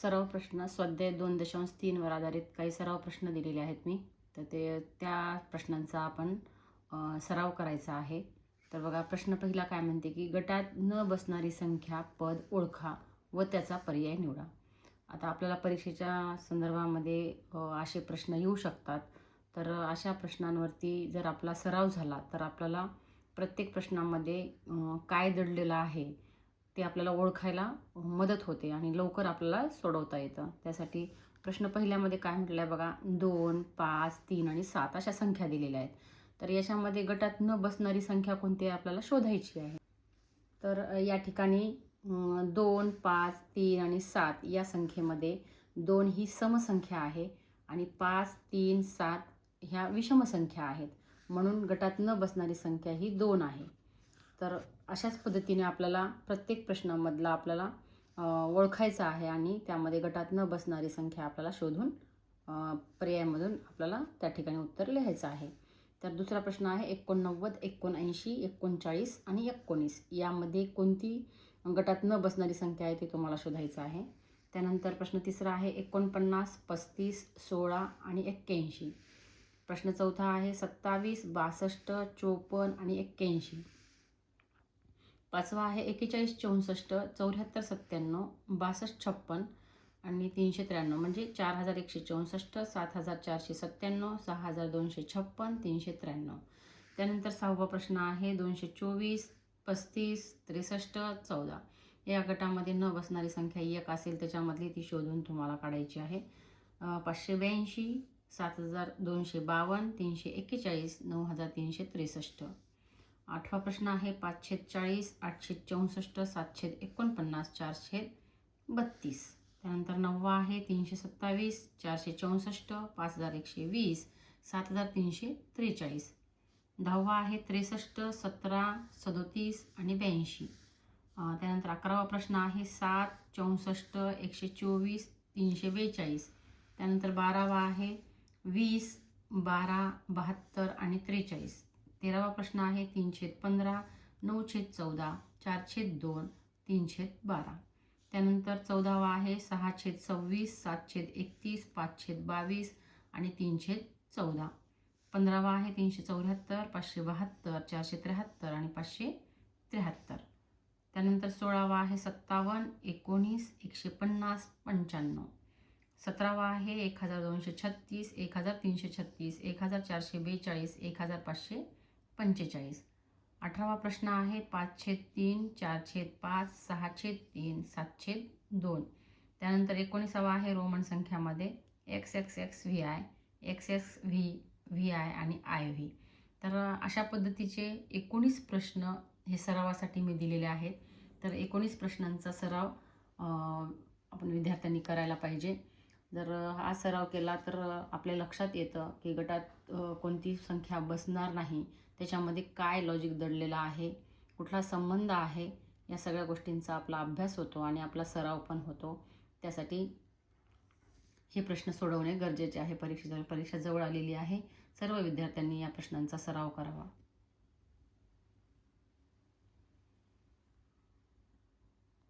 सराव प्रश्न स्वाध्याय 2.3 वर आधारित काही सराव प्रश्न दिलेले आहेत मी. तर त्या प्रश्नांचा आपण सराव करायचा आहे. तर बघा, प्रश्न पहिला काय म्हणते की गटात न बसणारी संख्या पद ओळखा व त्याचा पर्याय निवडा. आता आपल्याला परीक्षेच्या संदर्भामध्ये असे प्रश्न येऊ शकतात. तर अशा प्रश्नांवरती जर आपला सराव झाला तर आपल्याला प्रत्येक प्रश्नामध्ये काय दडलेलं आहे ते आपल्याला ओळखायला मदत होते आणि लवकर आपल्याला सोडवता येतं. त्यासाठी प्रश्न पहिल्यामध्ये काय म्हटलं आहे बघा, 2, 5, 3 आणि 7 अशा संख्या दिलेल्या आहेत. तर याच्यामध्ये गटात न बसणारी संख्या कोणती आहे आपल्याला शोधायची आहे. तर या ठिकाणी 2, 5, 3 आणि 7 या संख्येमध्ये 2 ही समसंख्या आहे आणि 5, 3, 7 ह्या विषम संख्या आहेत. म्हणून गटात न बसणारी संख्या ही 2 आहे. तर अशाच पद्धतीने आपल्याला प्रत्येक प्रश्नामधला आपल्याला ओळखायचं आहे आणि त्यामध्ये गटात न बसणारी संख्या आपल्याला शोधून पर्यायामधून आपल्याला त्या ठिकाणी उत्तर लिहायचं आहे. तर दुसरा प्रश्न आहे 89, 79, 39 आणि 19 यामध्ये कोणती गटात न बसणारी संख्या आहे ते तुम्हाला शोधायचं आहे. त्यानंतर प्रश्न तिसरा आहे 49, 35, 16 आणि 81. प्रश्न चौथा आहे 27, 62, 54 आणि 81. पाचवा आहे 41, 64, 74, 97, 62, 56 आणि 393 म्हणजे 4164, 7497, 6256, 393. त्यानंतर सहावा प्रश्न आहे 224, 35, 63, 14. या गटामध्ये न बसणारी संख्या एक असेल त्याच्यामधली ती शोधून तुम्हाला काढायची आहे. 582, 7252, 341, 9363. आठवा प्रश्न आहे 540, 864, 749, 432. त्यानंतर नववा आहे 327, 464, 5120, 7343. दहावा आहे 63, 17, 37 आणि 82. त्यानंतर 11वा प्रश्न आहे 7, 64, 124, 342. त्यानंतर 12वा आहे 20, 12, 72 आणि 43. 13वा प्रश्न आहे 315, 9/14, 4/2, 3/12. त्यानंतर 14वा आहे 6/26, 7/31, 5/22 आणि 3/14. 15वा आहे 374, 572, 473 आणि 573. त्यानंतर 16वा आहे 57, 19, 150, 95. 17वा आहे 1236, 1336, 1442, 1545. 18वा प्रश्न आहे 5/3, 4/5, 6/3, 7/2. त्यानंतर 19वा आहे रोमन संख्यामध्ये XXXVI, XXVI आणि IV. तर अशा पद्धतीचे 19 प्रश्न हे सरावासाठी मी दिलेले आहेत. तर 19 प्रश्नांचा सराव आपण विद्यार्थ्यांनी करायला पाहिजे. जर हा सराव केला तर आपल्या लक्षात येतं की गटात कोणती संख्या बसणार नाही, त्याच्यामध्ये काय लॉजिक दडलेलं आहे, कुठला संबंध आहे, या सगळ्या गोष्टींचा आपला अभ्यास होतो आणि आपला सराव पण होतो. त्यासाठी हे प्रश्न सोडवणे गरजेचे आहे. परीक्षा जवळ आलेली आहे. सर्व विद्यार्थ्यांनी या प्रश्नांचा सराव करावा.